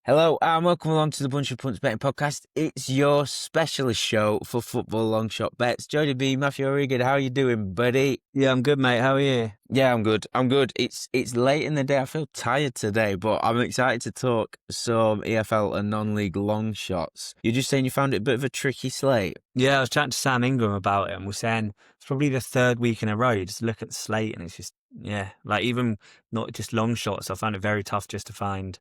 Hello and welcome along to the Bunch of Punts Betting Podcast. It's your specialist show for football long shot bets. Jody B, Matthew O'Regan, how are you doing, buddy? Yeah, I'm good, mate. How are you? Yeah, I'm good. It's late in the day. I feel tired today, but I'm excited to talk some EFL and non-league long shots. You're just saying you found it a bit of a tricky slate. Yeah, I was chatting to Sam Ingram about it, and we're saying it's probably the third week in a row. You just look at the slate, and it's just, like even not just long shots. I found it very tough just to find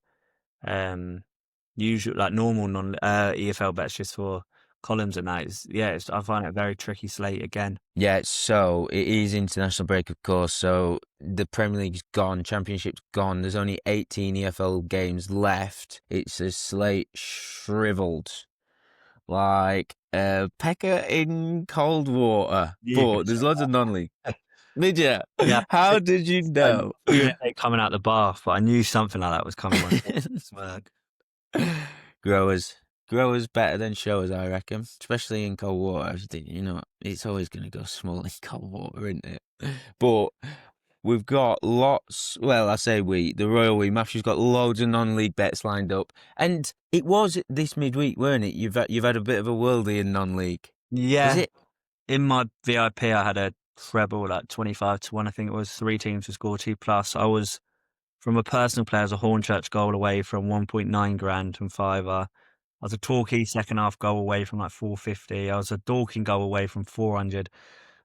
usual, like normal EFL bets just for columns and that. I find it a very tricky slate again. Yeah, so it is international break, of course. So the Premier League's gone, Championship's gone. There's only 18 EFL games left. It's a slate shriveled like a pecker in cold water. Yeah. But there's loads of non-league. Did you? Yeah. How did you know? Coming out the bath, but I knew something like that was coming. Growers better than showers, I reckon. Especially in cold water. It's always going to go small in cold water, isn't it? But we've got lots. Well, I say the royal we. Matthew's got loads of non-league bets lined up, and it was this midweek, weren't it? You've had a bit of a worldie in non-league. Yeah. Was it? In my VIP, I had a treble, like 25-1. I think it was 3 teams to score 2+. I was, from a personal player, as a Hornchurch goal away from 1.9 grand from fiver. I was a Torquay second half goal away from like 450. I was a Dorking goal away from 400.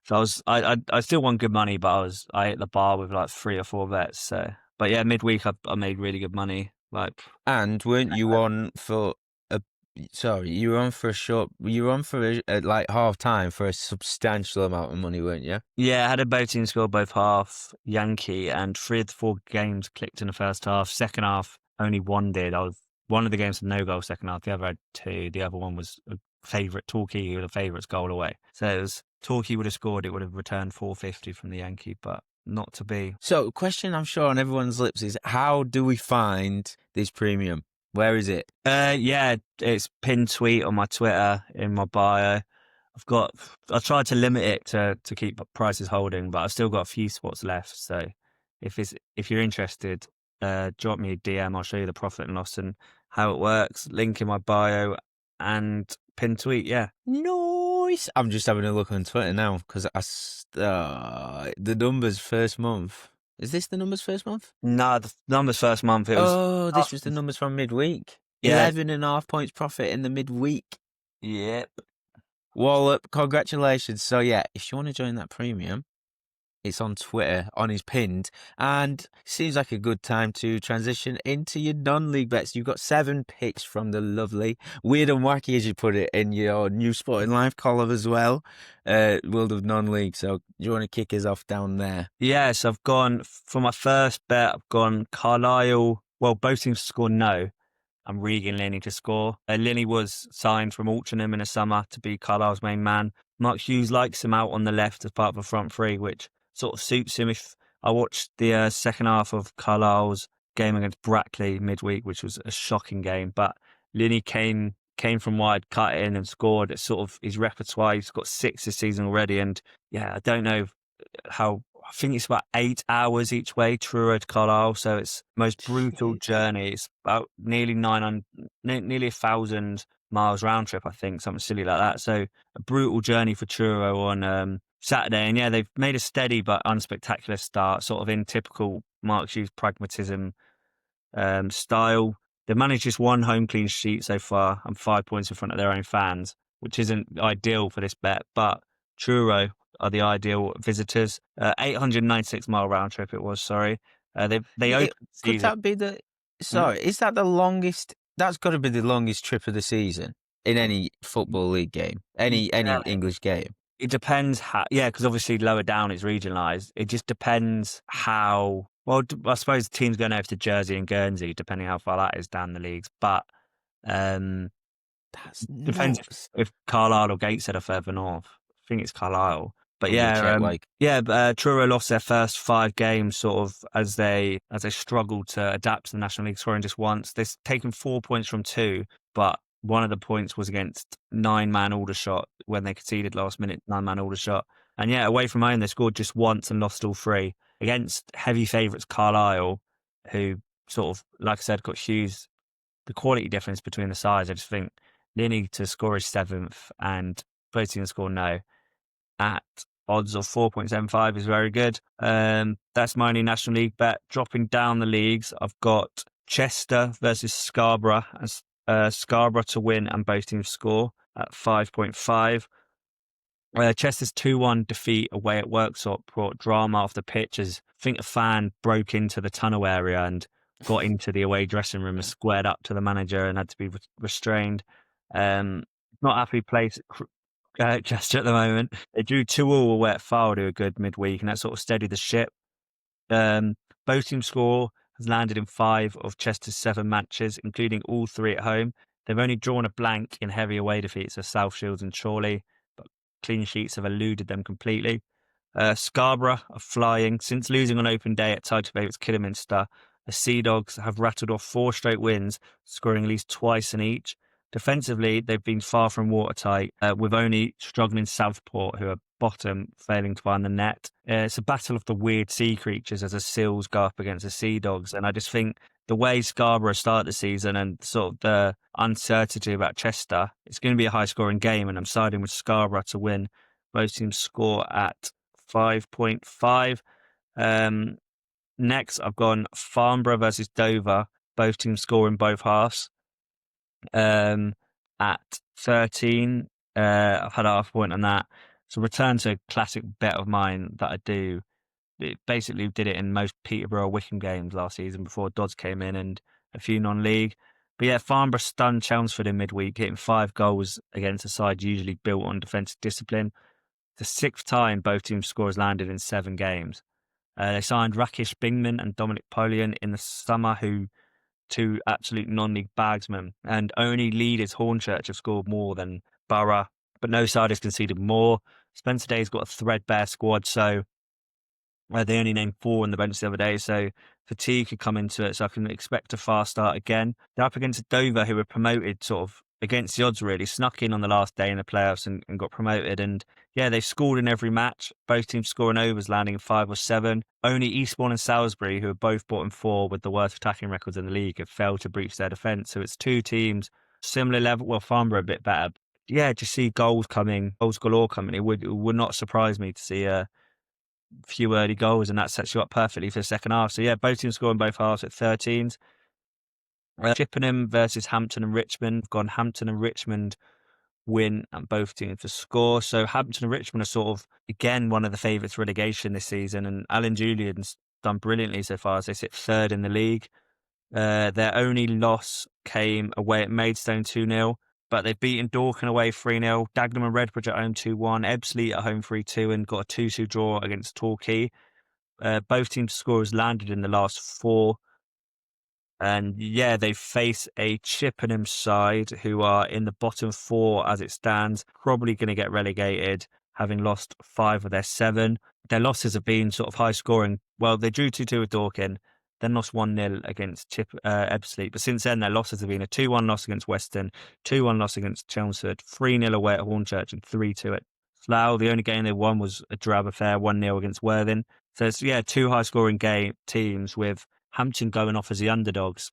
So I still won good money, but I hit the bar with like 3 or 4 bets. So, but yeah, midweek I made really good money. And weren't you on for you were on for like half time for a substantial amount of money, weren't you? Yeah, I had both teams score both half, Yankee, and 3 of the 4 games clicked in the first half. Second half, only one did. One of the games had no goal second half, the other had 2. The other one was a favourite, Torquay, who were the favourites, goal away. So it was, Torquay would have scored, it would have returned 450 from the Yankee, but not to be. So, question I'm sure on everyone's lips is, how do we find this premium? Where is it? Yeah, it's pinned tweet on my Twitter in my bio. I tried to limit it to keep prices holding, but I've still got a few spots left. So if you're interested, drop me a DM. I'll show you the profit and loss and how it works. Link in my bio and pinned tweet. Yeah. Nice. I'm just having a look on Twitter now because the numbers first month. Is this the numbers first month? No, the numbers first month. This was the numbers from midweek. Yeah. 11.5 points profit in the midweek. Yep. Wallop, congratulations. So yeah, if you want to join that premium, it's on Twitter, on his pinned, and seems like a good time to transition into your non-league bets. You've got 7 picks from the lovely, weird and wacky, as you put it, in your new Sporting Life column as well, World of Non-League. So do you want to kick us off down there? Yes, I've gone, for my first bet, I've gone Carlisle. Well, both teams to score no. I'm Regan Linney to score. Linney was signed from Altrincham in the summer to be Carlisle's main man. Mark Hughes likes him out on the left as part of a front three, which sort of suits him. If I watched the second half of Carlisle's game against Brackley midweek, which was a shocking game, but Linney came from wide, cut it in and scored. It's sort of his repertoire. He's got 6 this season already, and yeah, I don't know how. I think it's about 8 hours each way, Truro to Carlisle. So it's the most brutal journey. It's about nearly 1,000 miles round trip, I think, something silly like that. So a brutal journey for Truro on Saturday. And yeah, they've made a steady but unspectacular start, sort of in typical Mark Hughes pragmatism style. They've managed just 1 home clean sheet so far and 5 points in front of their own fans, which isn't ideal for this bet. But Truro are the ideal visitors. 896 mile round trip it was. Sorry, they opened the season. Could that be the? Sorry, is that the longest? That's got to be the longest trip of the season in any football league game, any English game. It depends how. Yeah, because obviously lower down it's regionalised. It just depends how. Well, I suppose the team's going over to Jersey and Guernsey, depending how far that is down the leagues. But that's depends if Carlisle or Gateshead are further north. I think it's Carlisle. But Truro lost their first 5 games sort of as they struggled to adapt to the National League, scoring just once. They've taken 4 points from 2, but one of the points was against 9-man Aldershot when they conceded last minute 9-man Aldershot. And yeah, away from home they scored just once and lost all 3 against heavy favourites Carlisle, who sort of, like I said, got Hughes the quality difference between the sides. I just think Linney to score his 7th and both teams score no at odds of 4.75 is very good. That's my only National League bet. Dropping down the leagues, I've got Chester versus Scarborough, and Scarborough to win and both teams score at 5.5. Chester's 2-1 defeat away at Worksop brought drama off the pitch as I think a fan broke into the tunnel area and got into the away dressing room and squared up to the manager and had to be restrained. Not a happy place at Chester at the moment. They drew 2-2 away at Fylde, who were good midweek, and that sort of steadied the ship. Both team score has landed in 5 of Chester's 7 matches, including all 3 at home. They've only drawn a blank in heavy away defeats of South Shields and Chorley, but clean sheets have eluded them completely. Scarborough are flying. Since losing on open day at title favourites Kidderminster, the Sea Dogs have rattled off 4 straight wins, scoring at least twice in each. Defensively, they've been far from watertight, with only struggling Southport, who are bottom, failing to find the net. It's a battle of the weird sea creatures as the Seals go up against the Sea Dogs, and I just think the way Scarborough started the season and sort of the uncertainty about Chester, it's going to be a high-scoring game, and I'm siding with Scarborough to win. Both teams score at 5.5. Next, I've gone Farnborough versus Dover. Both teams score in both halves. At 13, I've had a half point on that. So return to a classic bet of mine that I do. It basically did it in most Peterborough Wickham games last season before Dodds came in and a few non-league. But yeah, Farnborough stunned Chelmsford in midweek, hitting 5 goals against a side usually built on defensive discipline. The 6th time both teams' scores landed in 7 games. They signed Rakesh Bingman and Dominic Polian in the summer, who 2 absolute non-league bagsmen, and only leaders Hornchurch have scored more than Borough, but no side has conceded more. Spencer Day's got a threadbare squad, so they only named 4 on the bench the other day, so fatigue could come into it, so I can expect a fast start again. They're up against Dover, who were promoted sort of against the odds, really, snuck in on the last day in the playoffs and got promoted. And yeah, they've scored in every match. Both teams scoring overs, landing in 5 or 7. Only Eastbourne and Salisbury, who are both bottom 4 with the worst attacking records in the league, have failed to breach their defence. So it's 2 teams, similar level. Well, Farnborough a bit better. Yeah, just see goals galore coming. It would not surprise me to see a few early goals, and that sets you up perfectly for the second half. So yeah, both teams scoring both halves at 13s. Chippenham versus Hampton and Richmond. I've gone Hampton and Richmond win and both teams to score. So Hampton and Richmond are sort of, again, one of the favourites relegation this season, and Alan Julian's done brilliantly so far as they sit 3rd in the league. Their only loss came away at Maidstone 2-0, but they've beaten Dorking away 3-0, Dagenham and Redbridge at home 2-1, Ebbsfleet at home 3-2, and got a 2-2 draw against Torquay. Both teams' scores landed in the last 4. And yeah, they face a Chippenham side who are in the bottom 4 as it stands, probably going to get relegated, having lost 5 of their 7. Their losses have been sort of high scoring. Well, they drew 2-2 with Dorking, then lost 1-0 against Ebbsfleet. But since then, their losses have been a 2-1 loss against Weston, 2-1 loss against Chelmsford, 3-0 away at Hornchurch, and 3-2 at Slough. The only game they won was a drab affair, 1-0 against Worthing. So it's, yeah, 2 high scoring teams with Hampton going off as the underdogs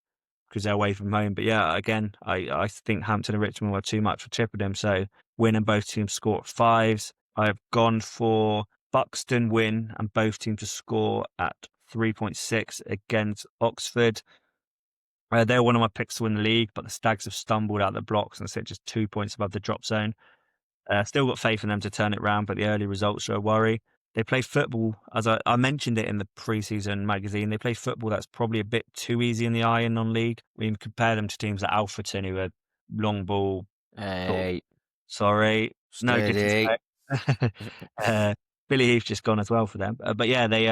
because they're away from home. But yeah, again, I think Hampton and Richmond were too much for Chippenham. So win and both teams score at 5s. I've gone for Buxton win and both teams to score at 3.6 against Oxford. They're one of my picks to win the league, but the Stags have stumbled out the blocks and sit just 2 points above the drop zone. Still got faith in them to turn it round, but the early results are a worry. They play football, as I mentioned it in the pre-season magazine, they play football that's probably a bit too easy in the eye in non-league. We can compare them to teams like Alfreton, who are long ball. Hey, Sorry, no steady. disrespect. Billy Heath's just gone as well for them. But yeah, they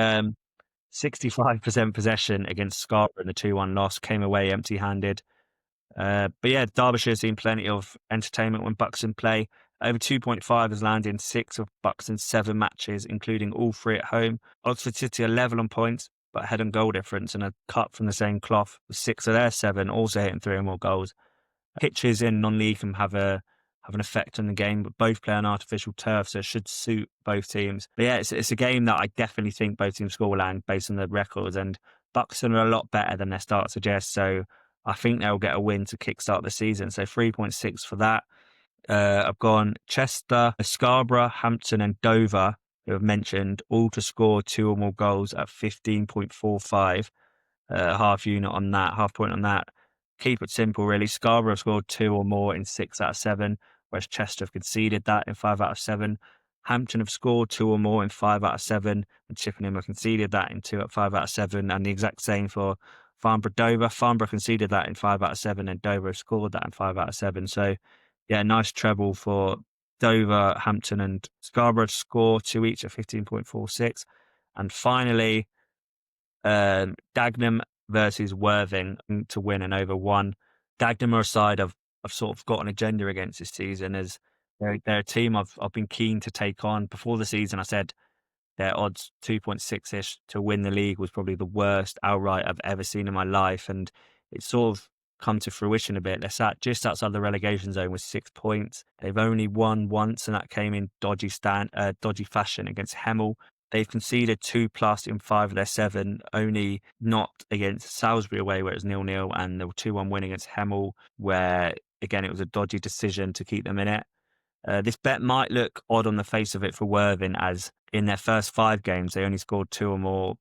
65% possession against Scarborough in the 2-1 loss, came away empty-handed. But yeah, Derbyshire's seen plenty of entertainment when Buxton play. Over 2.5 has landed in 6 of Buxton's 7 matches, including all 3 at home. Oxford City are level on points, but head and goal difference and are cut from the same cloth, with 6 of their 7 also hitting 3 or more goals. Pitches in non-league can have an effect on the game, but both play on artificial turf, so it should suit both teams. But yeah, it's a game that I definitely think both teams score will land based on the records, and Buxton are a lot better than their start suggests, so I think they'll get a win to kickstart the season. So 3.6 for that. I've gone Chester, Scarborough, Hampton, and Dover, who I've mentioned, all to score 2 or more goals at 15.45. Half point on that. Keep it simple, really. Scarborough have scored 2 or more in 6 out of 7, whereas Chester have conceded that in 5 out of 7. Hampton have scored 2 or more in 5 out of 7, and Chippenham have conceded that in 5 out of 7, and the exact same for Farnborough Dover. Farnborough conceded that in 5 out of 7, and Dover have scored that in 5 out of 7. So, yeah, nice treble for Dover, Hampton, and Scarborough to score 2 each at 15.46. And finally, Dagenham versus Worthing to win and over 1. Dagenham are a side I've sort of got an agenda against this season, as they're a team I've been keen to take on. Before the season, I said their odds 2.6-ish to win the league was probably the worst outright I've ever seen in my life, and it's sort of come to fruition a bit. They're sat just outside the relegation zone with 6 points. They've only won once, and that came in dodgy fashion against Hemel. They've conceded 2+ in 5 of their 7, only not against Salisbury away, where it was 0-0, and the 2-1 win against Hemel, where, again, it was a dodgy decision to keep them in it. This bet might look odd on the face of it for Worthing, as in their first 5 games, they only scored 2 or more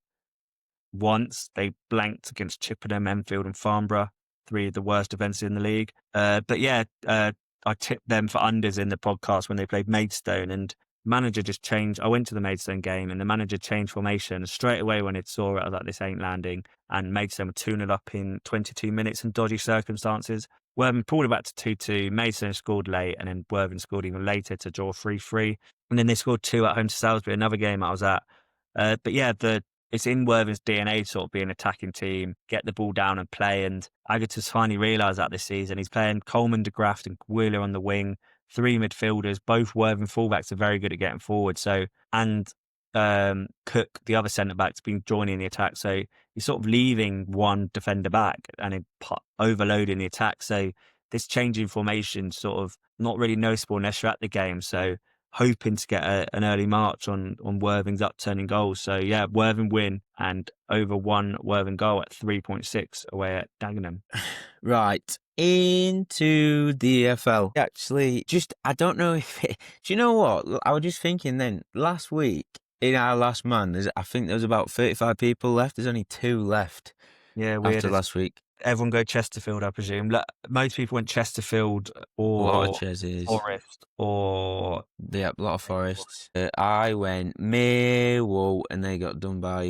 once. They blanked against Chippenham, Enfield, and Farnborough, 3 of the worst defences in the league. But yeah, I tipped them for unders in the podcast when they played Maidstone, and manager just changed. I went to the Maidstone game, and the manager changed formation straight away when it saw it. I was like, this ain't landing. And Maidstone were 2-0 up in 22 minutes in dodgy circumstances. Worthing pulled it back to 2-2. Maidstone scored late, and then Worthing scored even later to draw 3-3. And then they scored 2 at home to Salisbury, another game I was at. But yeah, it's in Worthing's DNA to sort of be an attacking team, get the ball down and play. And Agatus finally realised that this season. He's playing Coleman, de Graft, and Wheeler on the wing. 3 midfielders, both Worthing fullbacks are very good at getting forward. So, and Cook, the other centre back's been joining the attack. So he's sort of leaving one defender back and overloading the attack. So this change in formation sort of not really noticeable unless you're at the game. So hoping to get an early march on Worthing's upturning goals. So yeah, Worthing win and over 1 Worthing goal at 3.6 away at Dagenham. Right, into the EFL. Actually, I don't know if do you know what? I was just thinking then, last week, in our last man, I think there was about 35 people left. There's only 2 left. Yeah, weird. After last week. Everyone go Chesterfield, I presume. Most people went Chesterfield or a lot of Cheses. Forest or... Yeah, a lot of Forests. I went Millwall, and they got done by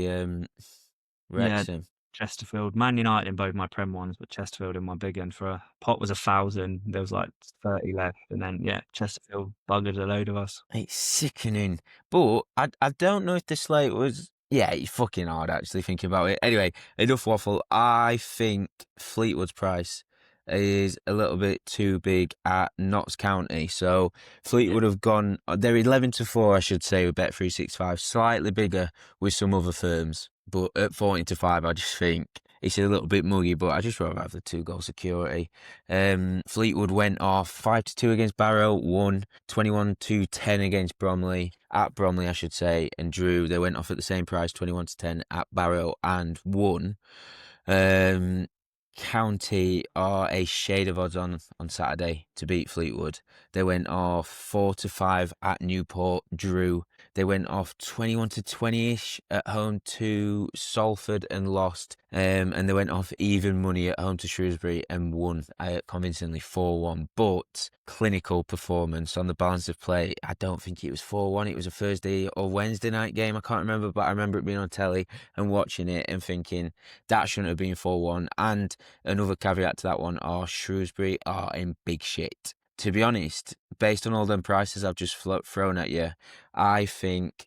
Wrexham. Yeah, Chesterfield. Man United in both my Prem ones, but Chesterfield in my big one. For a pot was 1,000. There was like 30 left. And then, yeah, Chesterfield buggered a load of us. It's sickening. But I don't know if the slate was... Yeah, it's fucking hard, actually, thinking about it. Anyway, enough waffle. I think Fleetwood's price is a little bit too big at Notts County. So Fleetwood have gone... They're 11-4, I should say, with Bet365. Slightly bigger with some other firms. But at 14-5, I just think it's a little bit muggy, but I just rather have the 2-goal security. Fleetwood went off 5-2 against Barrow, won 21-10 against Bromley, at Bromley, I should say, and drew. They went off at the same price, 21-10 at Barrow, and won. County are a shade of odds on Saturday to beat Fleetwood. They went off 4-5 at Newport, drew. They went off 21-20-ish at home to Salford and lost. And they went off even money at home to Shrewsbury and won convincingly 4-1. But clinical performance on the balance of play, I don't think it was 4-1. It was a Thursday or Wednesday night game. I can't remember, but I remember it being on telly and watching it and thinking that shouldn't have been 4-1. And another caveat to that one are Shrewsbury are in big shit. To be honest, based on all them prices I've just thrown at you, I think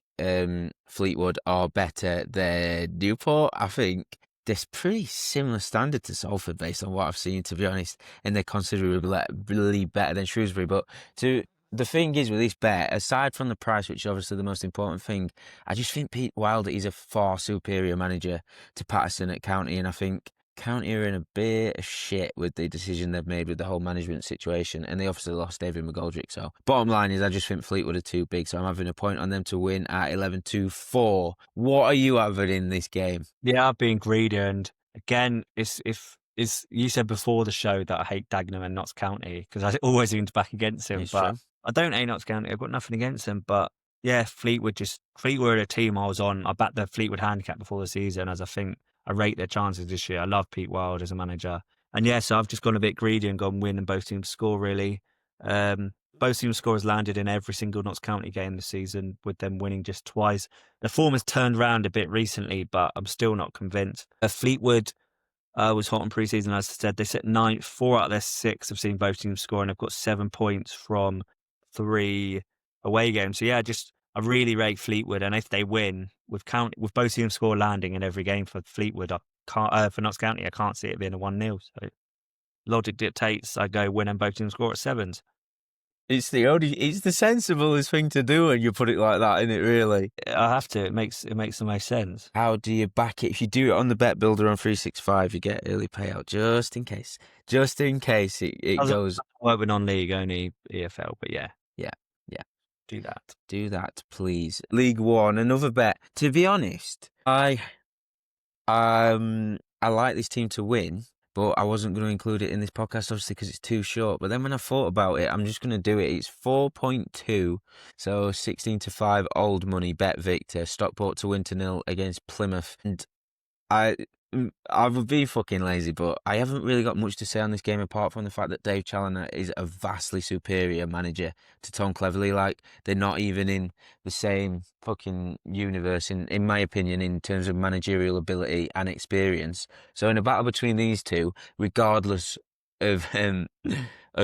Fleetwood are better than Newport. I think there's pretty similar standard to Salford based on what I've seen, to be honest, and they're considerably better than Shrewsbury. But the thing is with this bet, aside from the price, which is obviously the most important thing, I just think Pete Wilder is a far superior manager to Patterson at County, and I think County are in a bit of shit with the decision they've made with the whole management situation, and they obviously lost David McGoldrick. So bottom line is I just think Fleetwood are too big, so I'm having a point on them to win at 11-4. What are you having in this game? Yeah, I've been greedy, and again, if You said before the show that I hate Dagenham and Notts County because I always seem to back against him, It's but true. I don't hate Notts County. I've got nothing against them, but yeah, Fleetwood are a team I was on. I backed the Fleetwood handicap before the season, as I think I rate their chances this year. I love Pete Wild as a manager, and yeah, so I've just gone a bit greedy and gone win and both teams score really. Both teams' scorers landed in every single Notts County game this season, with them winning just twice. The form has turned around a bit recently, but I'm still not convinced. Fleetwood was hot in pre-season, as I said. They sit ninth. 4 out of their 6 have seen both teams score, and they've got 7 points from 3 away games. So yeah, I really rate Fleetwood, and if they win with both teams score landing in every game for Fleetwood, I can't for Notts County, I can't see it being a 1-0. So logic dictates I go win and both teams score at sevens. It's the sensiblest thing to do when you put it like that, isn't it, really? I have to. It makes the most sense. How do you back it? If you do it on the bet builder on 365, you get early payout just in case. Just in case it goes. Well, we're non-league, only EFL, but yeah. Yeah, yeah. Do that. Do that, please. League One, another bet. To be honest, I like this team to win, but I wasn't going to include it in this podcast, obviously, because it's too short. But then when I thought about it, I'm just going to do it. It's 4.2, so 16-5 old money. Bet Victor, Stockport to win to 0 against Plymouth. And I would be fucking lazy, but I haven't really got much to say on this game apart from the fact that Dave Challoner is a vastly superior manager to Tom Cleverley. Like, they're not even in the same fucking universe, in my opinion, in terms of managerial ability and experience. So in a battle between these two, regardless of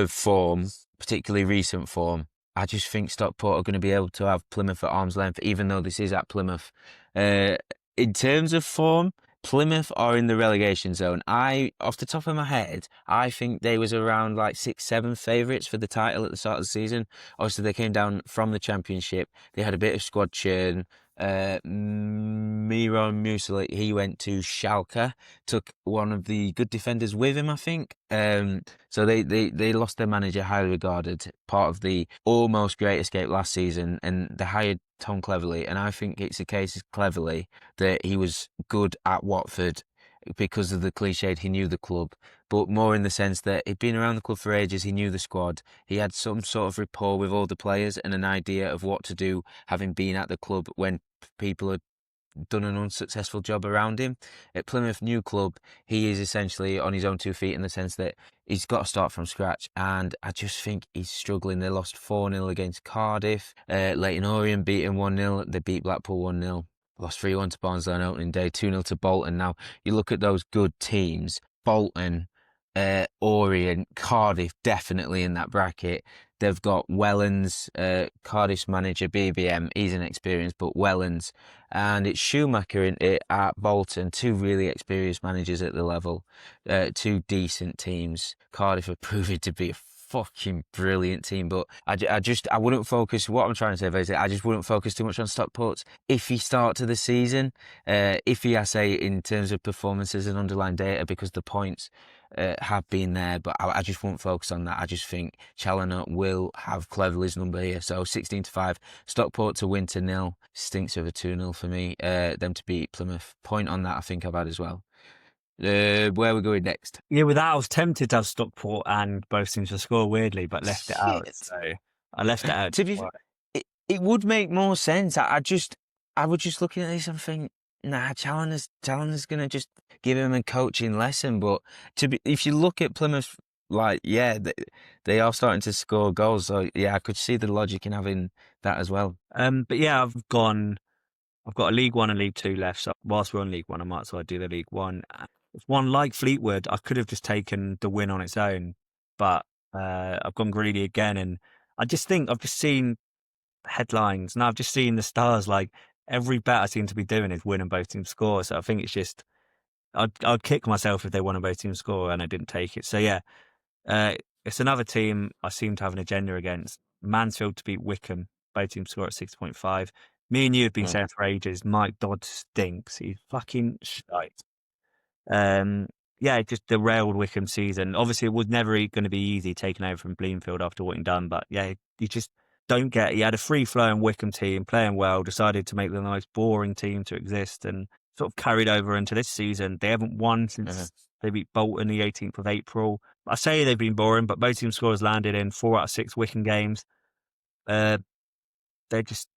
form, particularly recent form, I just think Stockport are going to be able to have Plymouth at arm's length, even though this is at Plymouth. In terms of form, Plymouth are in the relegation zone. Off the top of my head, I think they was around like 6-7 favourites for the title at the start of the season. Obviously, they came down from the Championship. They had a bit of squad churn. Miro Muselik, he went to Schalke, took one of the good defenders with him, I think. So they lost their manager, highly regarded, part of the almost great escape last season, and they hired Tom Cleverley, and I think it's a case of Cleverley that he was good at Watford because of the cliched he knew the club, but more in the sense that he'd been around the club for ages, he knew the squad, he had some sort of rapport with all the players and an idea of what to do, having been at the club when people had done an unsuccessful job around him. At Plymouth, new club, he is essentially on his own 2 feet in the sense that he's got to start from scratch, and I just think he's struggling. They lost 4-0 against Cardiff. Leyton Orient beat him 1-0. They beat Blackpool 1-0. Lost 3-1 to Barnsley on opening day, 2-0 to Bolton. Now, you look at those good teams, Bolton, Orient, Cardiff, definitely in that bracket. They've got Wellens, Cardiff's manager, BBM, he's inexperienced, but Wellens. And it's Schumacher in it at Bolton, 2 really experienced managers at the level, 2 decent teams. Cardiff have proven to be a fucking brilliant team, but I wouldn't focus. What I'm trying to say basically, I just wouldn't focus too much on Stockport's iffy start to the season. Iffy, I say, in terms of performances and underlying data, because the points have been there, but I just won't focus on that. I just think Challoner will have Cleverley's number here. So 16-5, Stockport to win to 0, stinks of a 2-0 for me. Them to beat Plymouth. Point on that, I think I've had as well. Where are we going next? Yeah, with that, I was tempted to have Stockport and both teams to score weirdly, but left it out. So I left it out. To be fair, it would make more sense. I was just looking at this and think, nah, Challoner's going to just give him a coaching lesson. But if you look at Plymouth, like, yeah, they are starting to score goals. So yeah, I could see the logic in having that as well. But yeah, I've got a League One and League Two left. So whilst we're on League One, I might as well do the League One. If one like Fleetwood, I could have just taken the win on its own, but I've gone greedy again, and I just think I've just seen headlines, and I've just seen the stars. Like, every bet I seem to be doing is win and both teams score. So I think it's just I'd kick myself if they won and both teams score and I didn't take it. So yeah, it's another team I seem to have an agenda against. Mansfield to beat Wickham, both teams score at 6.5. Me and you have been saying for ages, Mike Dodd stinks. He's fucking shite. Yeah, it just derailed Wickham season. Obviously, it was never going to be easy taking over from Bleanfield after what he'd done, but yeah, you just don't get. He had a free-flowing Wickham team playing well, decided to make them the most boring team to exist, and sort of carried over into this season. They haven't won since They beat Bolton the 18th of April. I say they've been boring, but both team scorers landed in 4 out of 6 Wycombe games. Uh, they're just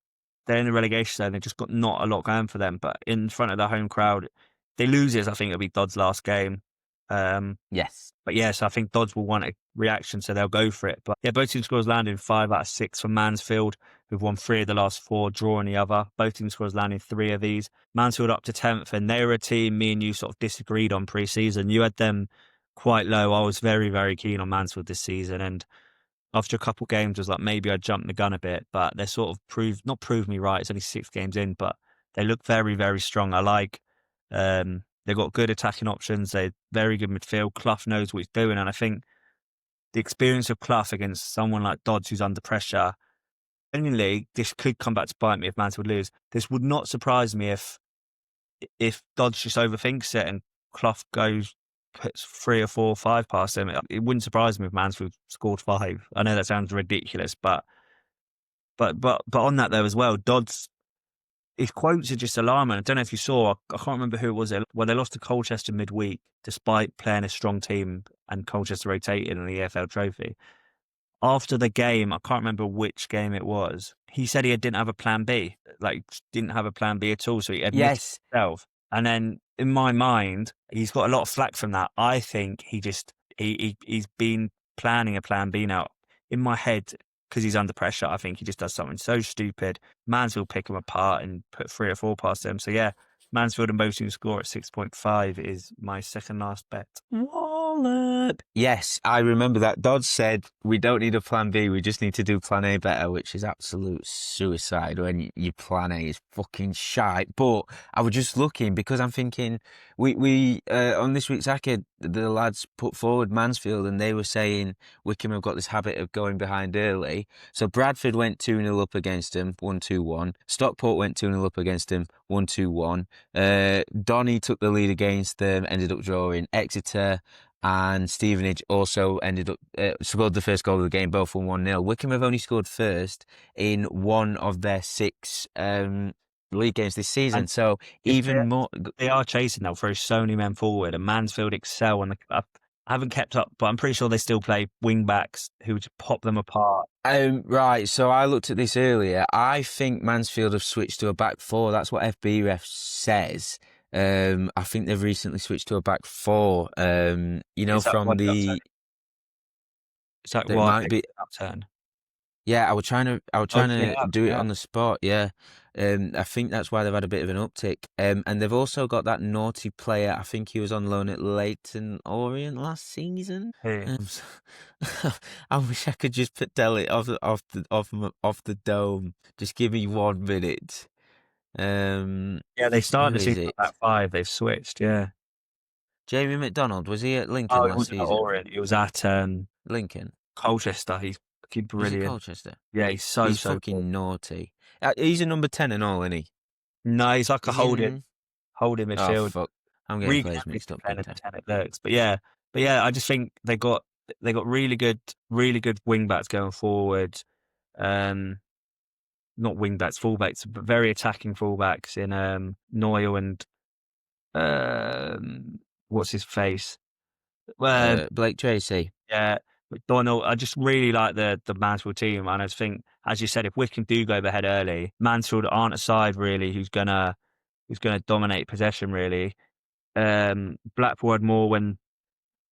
they're in the relegation zone. They've just got not a lot going for them. But in front of the home crowd, they lose it. I think it'll be Dodd's last game. Yes. But yeah, so I think Dodds will want a reaction, so they'll go for it. But yeah, both team scores landing 5 out of 6 for Mansfield, who've won 3 of the last 4, drawing the other. Both team scores landing 3 of these. Mansfield up to 10th, and they were a team me and you sort of disagreed on pre-season. You had them quite low. I was very, very keen on Mansfield this season, and after a couple games, I was like, maybe I jumped the gun a bit, but they sort of not proved me right. It's only 6 games in, but they look very, very strong. I like, they've got good attacking options. They're very good midfield. Clough knows what he's doing. And I think the experience of Clough against someone like Dodds, who's under pressure, genuinely, this could come back to bite me if Mansfield lose. This would not surprise me if Dodds just overthinks it and Clough puts 3 or 4 or 5 past him. It wouldn't surprise me if Mansfield scored 5. I know that sounds ridiculous, but on that though as well, Dodds, his quotes are just alarming. I don't know if you saw, I can't remember who it was. Well, they lost to Colchester midweek, despite playing a strong team and Colchester rotating in the EFL Trophy. After the game, I can't remember which game it was, he said he didn't have a plan B, like didn't have a plan B at all. So he admitted himself. And then in my mind, he's got a lot of flack from that. I think he's been planning a plan B now. In my head, because he's under pressure, I think he just does something so stupid. Mansfield pick him apart and put 3 or 4 past them. So yeah, Mansfield and both teams score at 6.5 is my second last bet. Wallop. Yes, I remember that. Dodds said, we don't need a plan B, we just need to do plan A better, which is absolute suicide when your plan A is fucking shite. But I was just looking because I'm thinking, we on this week's Hacker, the lads put forward Mansfield and they were saying Wycombe have got this habit of going behind early. So Bradford went 2-0 up against them, 1-2-1. Stockport went 2-0 up against them, 1-2-1. Donny took the lead against them, ended up drawing. Exeter and Stevenage also ended up scored the first goal of the game, both won 1-0. Wycombe have only scored first in 1 of their 6 league games this season. And so even more, they are chasing. They'll throw so many men forward, and Mansfield excel. And I haven't kept up, but I'm pretty sure they still play wing backs who just pop them apart. Right, so I looked at this earlier. I think Mansfield have switched to a back 4. That's what FBref says. I think they've recently switched to a back 4. You know, from the. Is that why might be upturn? Yeah, I was trying to do it on the spot. Yeah, I think that's why they've had a bit of an uptick. And they've also got that naughty player. I think he was on loan at Leyton Orient last season. Hey. I wish I could just tell it off the dome. Just give me 1 minute. Yeah, they started the season at 5. They've switched. Yeah. Jamie McDonald, was he at Lincoln last season? Orient. He was at Lincoln. Colchester. He's brilliant. Is Colchester? Yeah, he's so fucking good. Naughty. He's a number 10 and all, isn't he? No, he's like a holding midfield. Oh fuck! I'm getting players mixed up. 10 it looks, but yeah, I just think they got really good wing backs going forward. Not wing backs, full backs, but very attacking full backs in Noyle and what's his face? Blake Tracy. Yeah. McDonald, I just really like the Mansfield team, and I just think, as you said, if Wycombe do go ahead early, Mansfield aren't a side really who's gonna dominate possession really. Blackpool had more when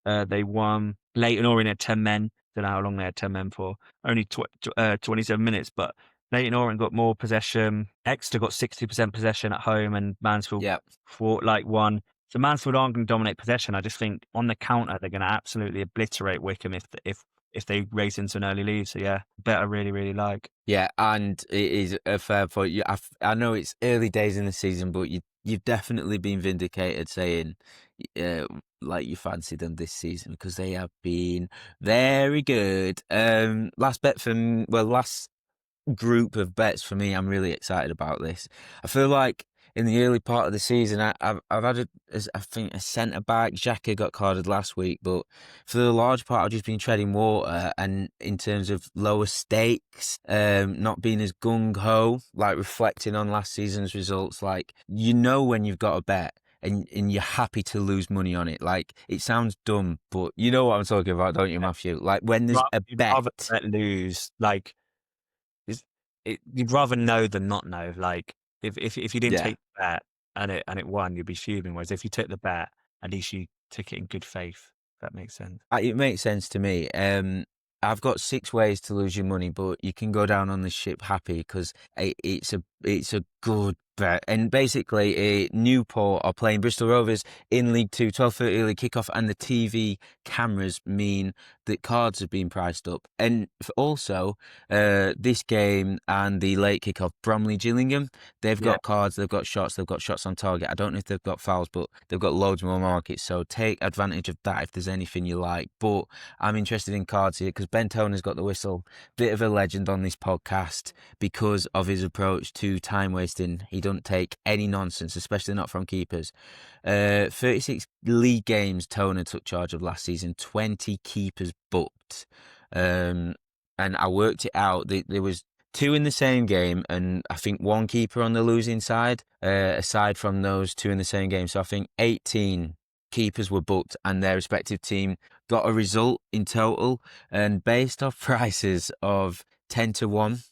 they won. Leyton Orient had 10 men. Don't know how long they had 10 men for. Only 27 minutes, but Leyton Orient got more possession. Exeter got 60% possession at home, and Mansfield fought like one. So Mansfield aren't going to dominate possession. I just think on the counter they're going to absolutely obliterate Wycombe if they race into an early lead. So yeah, bet I really, really like. Yeah, and it is a fair point. I know it's early days in the season, but you've definitely been vindicated saying like you fancied them this season because they have been very good. Last group of bets for me. I'm really excited about this. I feel like in the early part of the season, I've had I think a centre back. Xhaka got carded last week, but for the large part, I've just been treading water. And in terms of lower stakes, not being as gung ho, like reflecting on last season's results, like when you've got a bet. and you're happy to lose money on it. Like, it sounds dumb, but you know what I'm talking about, don't you, Matthew? Like, when there's a You'd bet. rather lose. Like, you'd rather know than not know. Like, if you didn't Yeah. take the bet and it won, you'd be fuming. Whereas if you took the bet, at least you took it in good faith. If that makes sense. It makes sense to me. I've got 6 ways to lose your money, but you can go down on the ship happy because it's a good bet. And basically, Newport are playing Bristol Rovers in League Two, 12:30 early kickoff, and the TV cameras mean that cards have been priced up. And also, this game and the late kickoff, Bromley Gillingham, they've Yeah. got cards, they've got shots on target. I don't know if they've got fouls, but they've got loads more markets. So take advantage of that if there's anything you like. But I'm interested in cards here because Ben Toner's got the whistle. Bit of a legend on this podcast because of his approach to time wasting. He don't take any nonsense, especially not from keepers. 36 league games Toner took charge of last season, 20 keepers booked. And I worked it out. There was 2 in the same game, and I think 1 keeper on the losing side, aside from those 2 in the same game. So I think 18 keepers were booked, and their respective team got a result in total. And based off prices of 10-1,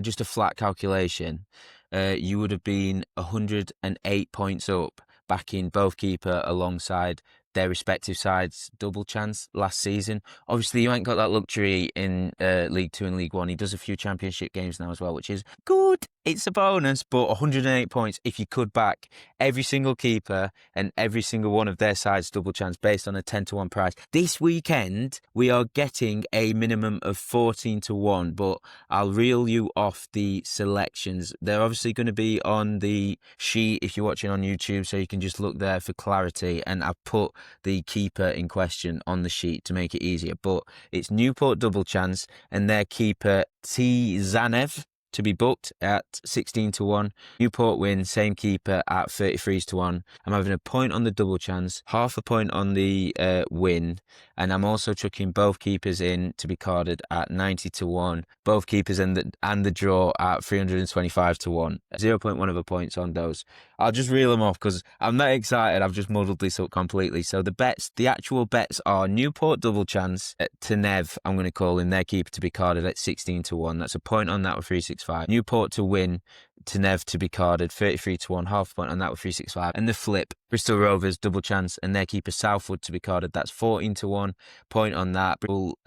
just a flat calculation, you would have been 108 points up, backing both keeper alongside their respective sides' double chance last season. Obviously, you ain't got that luxury in League Two and League One. He does a few championship games now as well, which is good. It's a bonus, but 108 points if you could back every single keeper and every single one of their sides' double chance based on a 10-1 price. This weekend, we are getting a minimum of 14-1, but I'll reel you off the selections. They're obviously going to be on the sheet if you're watching on YouTube, so you can just look there for clarity. And I've put the keeper in question on the sheet to make it easier. But it's Newport double chance and their keeper T. Zanev to be booked at 16-1. Newport win, same keeper at 33-1. I'm having a point on the double chance, half a point on the win, and I'm also chucking both keepers in to be carded at 90-1. Both keepers and the draw at 325-1. 0.1 of a points on those. I'll just reel them off because I'm that excited. I've just muddled this up completely. So the actual bets are Newport double chance to Nev. I'm going to call in their keeper to be carded at 16-1. That's a point on that with 365. Newport to win, to Nev to be carded 33-1, half a point on that with 365. And the flip, Bristol Rovers double chance and their keeper Southwood to be carded. That's 14-1, point on that. Bristol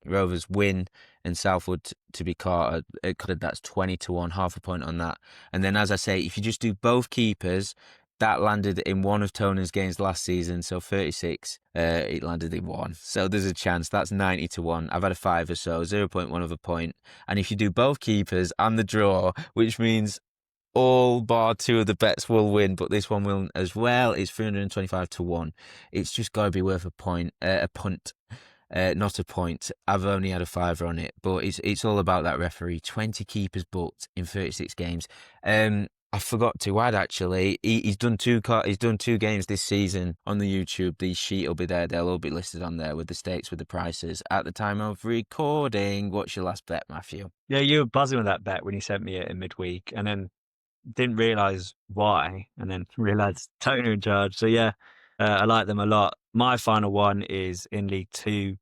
Rovers win and Southwood to be carded. That's 20-1, half a point on that. And then, as I say, if you just do both keepers, that landed in one of Toner's games last season, so 36. It landed in 1. So there's a chance. That's 90-1. I've had a 5 or so, 0.1 of a point. And if you do both keepers and the draw, which means all bar 2 of the bets will win, but this one will as well, it's 325-1. It's just got to be worth a point, a punt. Not a point. I've only had a 5 on it, but it's all about that referee. 20 keepers booked in 36 games. I forgot to add actually. He's done 2 games this season on the YouTube. The sheet will be there. They'll all be listed on there with the stakes, with the prices at the time of recording. What's your last bet, Matthew? Yeah, you were buzzing with that bet when you sent me it in midweek, and then didn't realise why, and then realised Toner in charge. So yeah, I like them a lot. My final one is in League Two.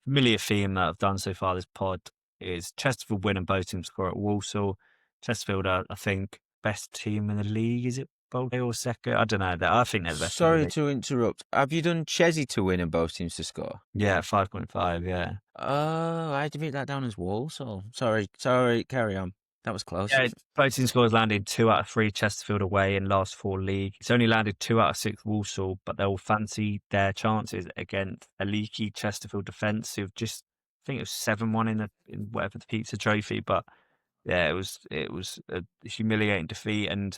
Familiar theme that I've done so far this pod is Chesterfield win and both teams score at Walsall. Chesterfield are, I think, best team in the league. Is it Bolton or Secca? I don't know. I think they're the best team in the Sorry league. to interrupt. Have you done Chesney to win and both teams to score? Yeah, 5.5, yeah. Oh, I had to write that down as Walsall. Sorry, carry on. That was close. Yeah, both team scores landed 2 out of 3 Chesterfield away in last 4 league. It's only landed 2 out of 6 Walsall, but they'll fancy their chances against a leaky Chesterfield defence who've just, I think it was 7-1 in whatever the pizza trophy, but yeah, it was a humiliating defeat, and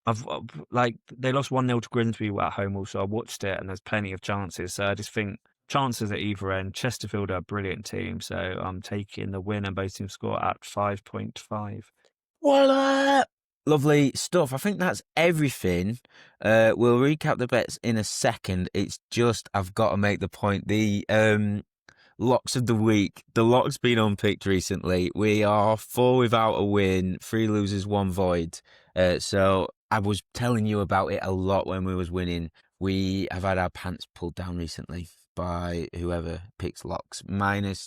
they lost 1-0 to Grimsby at home also. I watched it and there's plenty of chances, so I just think chances at either end. Chesterfield are a brilliant team, so I'm taking the win and both teams score at 5.5. Voila! Lovely stuff. I think that's everything. We'll recap the bets in a second. It's just I've got to make the point. The locks of the week. The lock's been unpicked recently. We are 4 without a win, 3 losers, 1 void. So I was telling you about it a lot when we was winning. We have had our pants pulled down recently by whoever picks locks.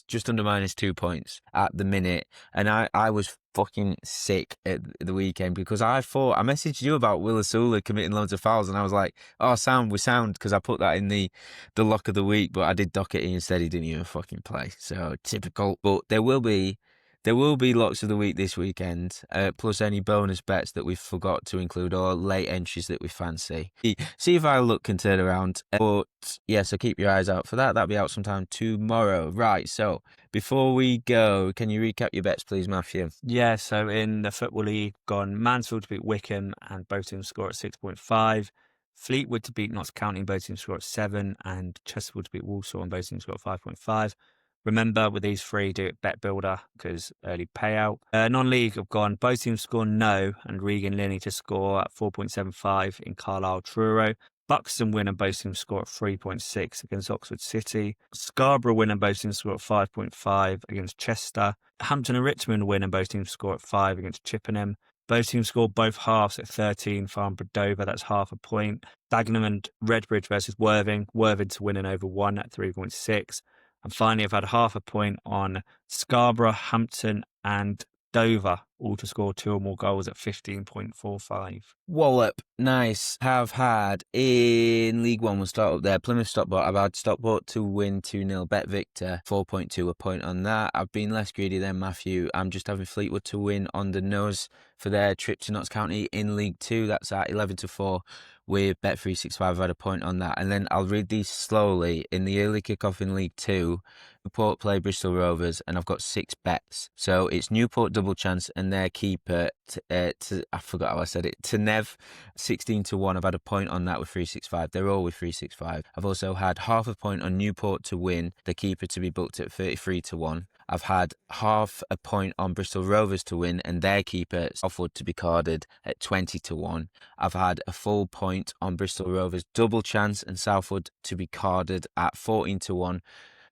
Just under -2 points at the minute. And I was fucking sick at the weekend because I messaged you about Willisula committing loads of fouls, and I was like, oh, we sound, because I put that in the lock of the week, but I did Doherty instead. He didn't even fucking play. So typical. But there will be locks of the week this weekend, plus any bonus bets that we forgot to include or late entries that we fancy. See if our luck can turn around. But yeah, so keep your eyes out for that. That'll be out sometime tomorrow. Right, so before we go, can you recap your bets, please, Matthew? Yeah, so in the Football League, gone Mansfield to beat Wickham and both teams score at 6.5. Fleetwood to beat Notts County and both teams score at 7. And Chesterfield to beat Walsall and both teams score at 5.5. Remember, with these three, do it Bet Builder because early payout. Non-league have gone both teams score no and Regan Linney to score at 4.75 in Carlisle Truro. Buxton win and both teams score at 3.6 against Oxford City. Scarborough win and both teams score at 5.5 against Chester. Hampton and Richmond win and both teams score at 5 against Chippenham. Both teams score both halves at 13. Farnborough Dover, that's half a point. Dagenham and Redbridge versus Worthing. Worthing to win and over 1 at 3.6. And finally, I've had half a point on Scarborough, Hampton and Dover, all to score 2 or more goals at 15.45. Wallop, nice. Have had in League One, we'll start up there. Plymouth Stockport, I've had Stockport to win 2-0. Bet Victor, 4.2, a point on that. I've been less greedy than Matthew. I'm just having Fleetwood to win on the nose for their trip to Notts County in League 2. That's at 11-4. With Bet365, I've had a point on that. And then I'll read these slowly. In the early kickoff in League 2, Newport play Bristol Rovers, and I've got 6 bets. So it's Newport double chance and their keeper, I forgot how I said it, to Nev, 16-1. I've had a point on that with 365. They're all with 365. I've also had half a point on Newport to win, the keeper to be booked at 33-1. I've had half a point on Bristol Rovers to win and their keeper, Southwood, to be carded at 20-1. I've had a full point on Bristol Rovers double chance and Southwood to be carded at 14-1.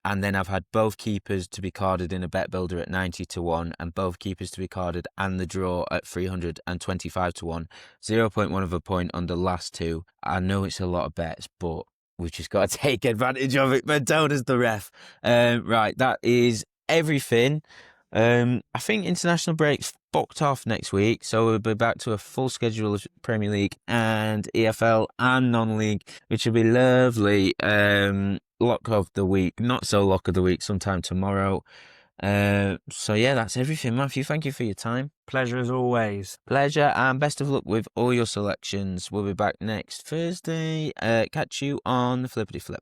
And then I've had both keepers to be carded in a bet builder at 90-1 and both keepers to be carded and the draw at 325-1. 0.1 of a point on the last two. I know it's a lot of bets, but we've just got to take advantage of it. But don't as the ref. Right, that is everything. I think international break's fucked off next week, so we'll be back to a full schedule of Premier League and EFL and non-league, which will be lovely. Lock of the week, not so lock of the week, sometime tomorrow. So yeah, that's everything. Matthew, thank you for your time. Pleasure as always. Pleasure, and best of luck with all your selections. We'll be back next Thursday. Catch you on the Flippity Flip.